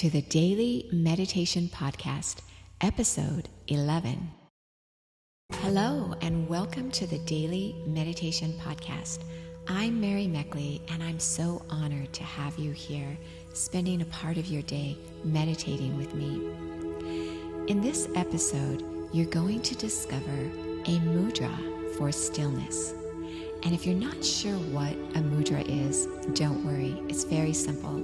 to the Daily Meditation Podcast, Episode 11. Hello, and welcome to the Daily Meditation Podcast. I'm Mary Meckley, and I'm so honored to have you here, spending a part of your day meditating with me. In this episode, you're going to discover a mudra for stillness. And if you're not sure what a mudra is, don't worry, it's very simple.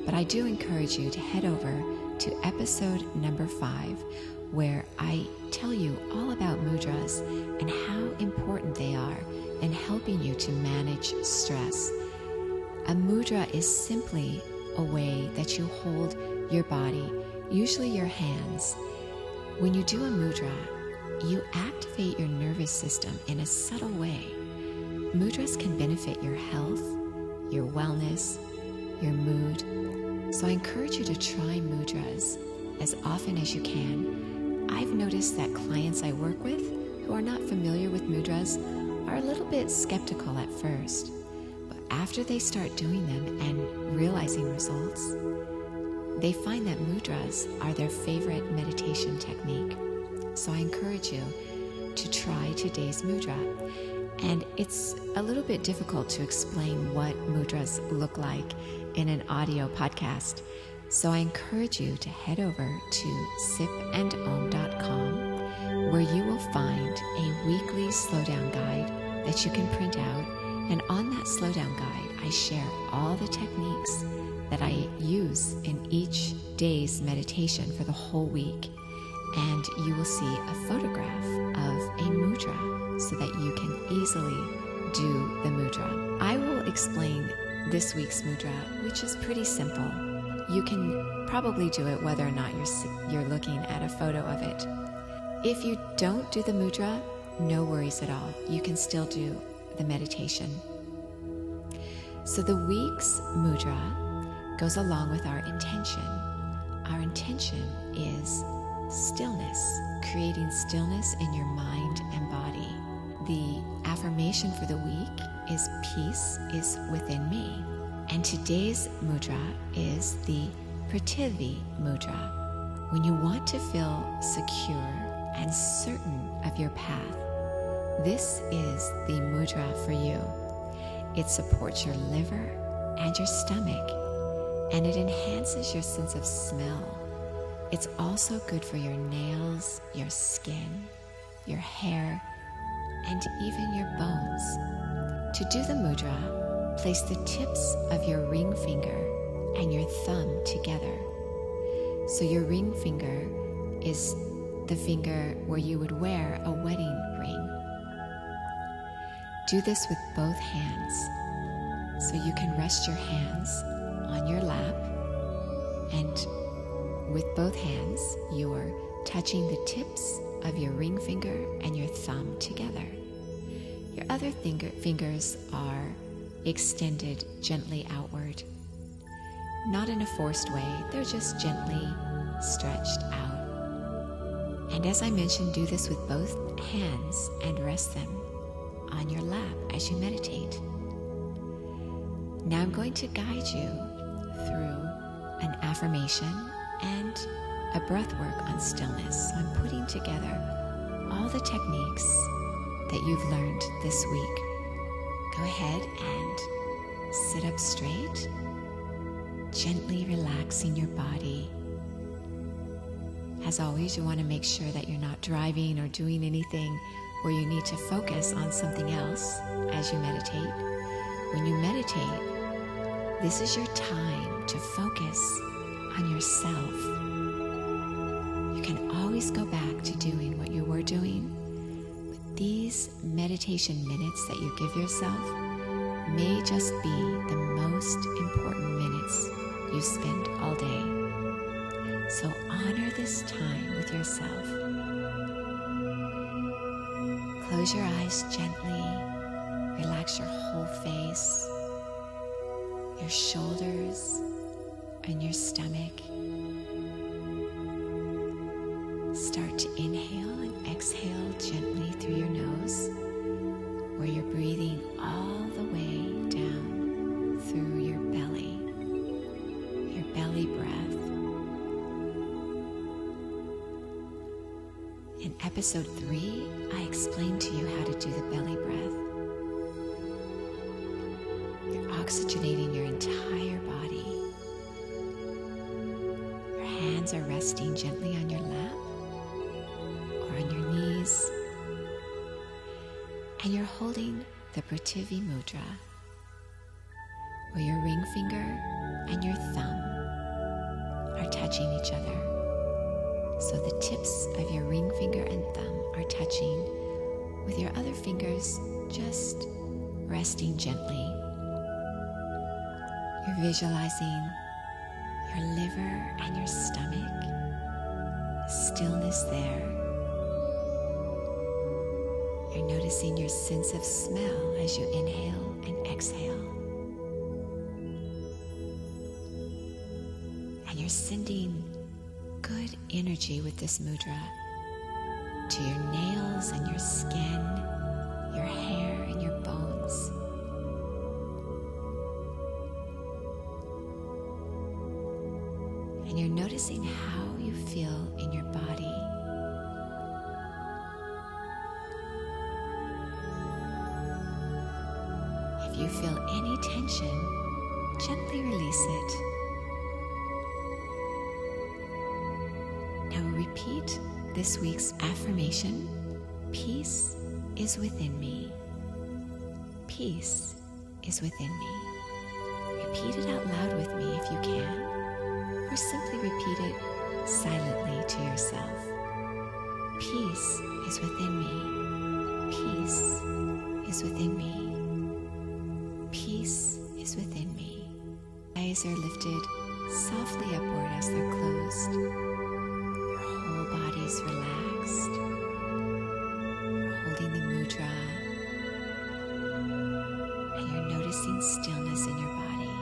But I do encourage you to head over to episode number 5, where I tell you all about mudras and how important they are in helping you to manage stress. A mudra is simply a way that you hold your body, usually your hands. When you do a mudra, you activate your nervous system in a subtle way. Mudras can benefit your health, your wellness, your mood. So I encourage you to try mudras as often as you can. I've noticed that clients I work with who are not familiar with mudras are a little bit skeptical at first. But after they start doing them and realizing results, they find that mudras are their favorite meditation technique. So I encourage you to try today's mudra. And it's a little bit difficult to explain what mudras look like in an audio podcast. So I encourage you to head over to sipandom.com, where you will find a weekly slowdown guide that you can print out. And on that slowdown guide, I share all the techniques that I use in each day's meditation for the whole week. And you will see a photograph of a mudra so that you can easily do the mudra. I will explain this week's mudra, which is pretty simple. You can probably do it whether or not you're looking at a photo of it. If you don't do the mudra, no worries at all. You can still do the meditation. So the week's mudra goes along with our intention. Our intention is stillness, creating stillness in your mind and body. The affirmation for the week is peace is within me. And today's mudra is the Prithvi mudra. When you want to feel secure and certain of your path, this is the mudra for you. It supports your liver and your stomach, and it enhances your sense of smell. It's also good for your nails, your skin, your hair, and even your bones. To do the mudra, place the tips of your ring finger and your thumb together. So your ring finger is the finger where you would wear a wedding ring. Do this with both hands. So you can rest your hands on your lap, and with both hands, you're touching the tips of your ring finger and your thumb together. Your other fingers are extended gently outward. Not in a forced way, they're just gently stretched out. And as I mentioned, do this with both hands and rest them on your lap as you meditate. Now I'm going to guide you through an affirmation and a breath work on stillness. So I'm putting together all the techniques that you've learned this week. Go ahead and sit up straight, gently relaxing your body. As always, you want to make sure that you're not driving or doing anything where you need to focus on something else as you meditate. When you meditate, this is your time to focus on yourself. You can always go back to doing what you were doing, but these meditation minutes that you give yourself may just be the most important minutes you spend all day. So honor this time with yourself. Close your eyes gently, relax your whole face, your shoulders, and your stomach. Start to inhale and exhale gently through your nose, where you're breathing all the way down through your belly breath. In episode 3, I explained to you how to do the belly breath. You're oxygenating your entire body. Your hands are resting gently on your lap or on your knees. And you're holding the Do Mudra, where your ring finger and your thumb are touching each other. So the tips of your ring finger and thumb are touching, with your other fingers just resting gently. You're visualizing your liver and your stomach, stillness there. You're noticing your sense of smell as you inhale and exhale. And you're sending good energy with this mudra to your nails and your skin, your hair and your bones. And you're noticing how you feel in your body. If you feel any tension, gently release it. Now repeat this week's affirmation: peace is within me. Peace is within me. Repeat it out loud with me if you can, or simply repeat it silently to yourself. Peace is within me. Peace is within me. Peace is within me. Eyes are lifted softly upward as they're closed. Your whole body is relaxed. You're holding the mudra, and you're noticing stillness in your body.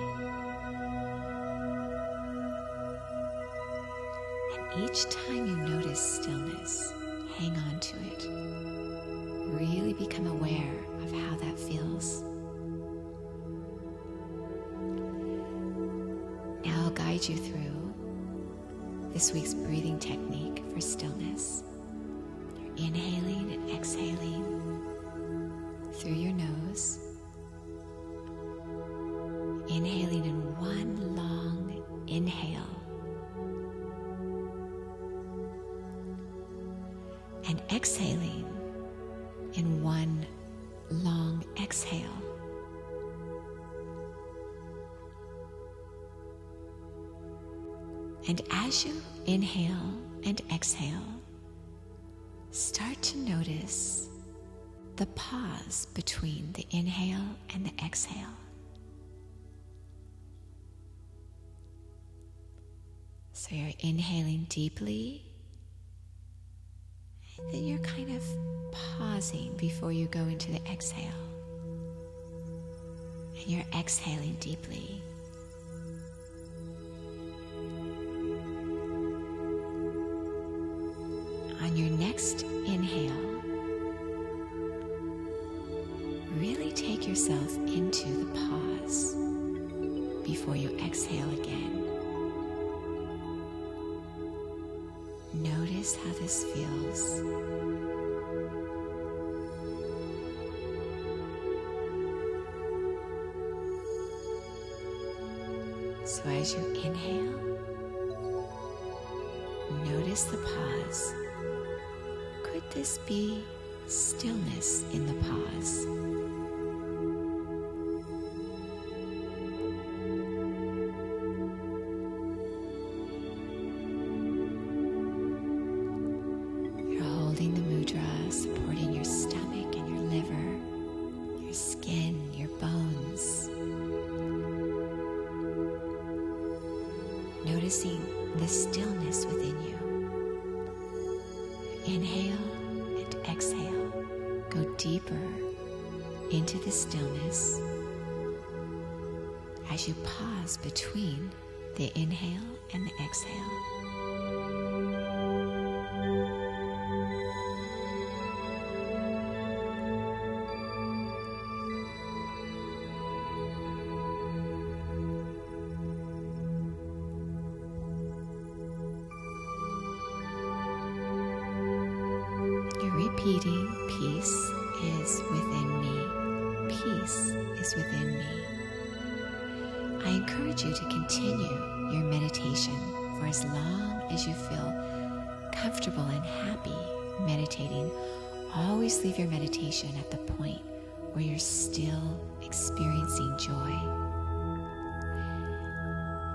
And each time you notice stillness, hang on to it. Really become aware of how that feels. Now I'll guide you through this week's breathing technique for stillness. You're inhaling and exhaling through your nose. Inhaling in one long inhale. And exhaling in one long exhale. And as you inhale and exhale, start to notice the pause between the inhale and the exhale. So you're inhaling deeply, and then you're kind of pausing before you go into the exhale. And you're exhaling deeply. On your next inhale, really take yourself into the pause before you exhale again. Notice how this feels. So as you inhale, notice the pause. Could this be stillness in the pause? You're holding the mudra, supporting your stomach and your liver, your skin, your bones. Noticing the stillness within you. Inhale and exhale. Go deeper into the stillness as you pause between the inhale and the exhale. repeating, peace is within me. Peace is within me. I encourage you to continue your meditation for as long as you feel comfortable and happy meditating. Always leave your meditation at the point where you're still experiencing joy.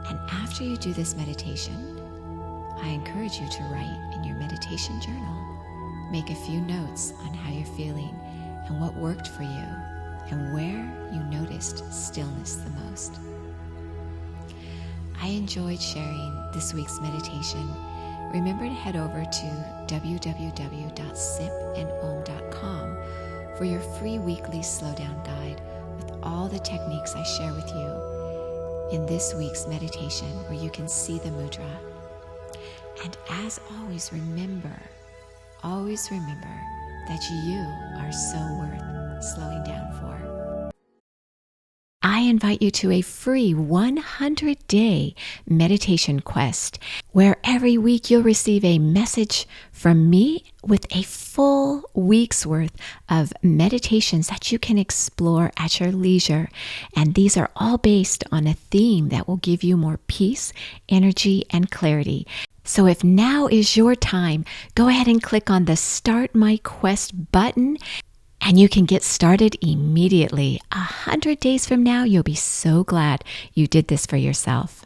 And after you do this meditation, I encourage you to write in your meditation journal. Make a few notes on how you're feeling and what worked for you and where you noticed stillness the most. I enjoyed sharing this week's meditation. Remember to head over to www.sipandom.com for your free weekly slowdown guide with all the techniques I share with you in this week's meditation, where you can see the mudra. And as always, remember that you are so worth slowing down for. I invite you to a free 100-day meditation quest, where every week you'll receive a message from me with a full week's worth of meditations that you can explore at your leisure. And these are all based on a theme that will give you more peace, energy, and clarity. So if now is your time, go ahead and click on the Start My Quest button, and you can get started immediately. 100 days from now, you'll be so glad you did this for yourself.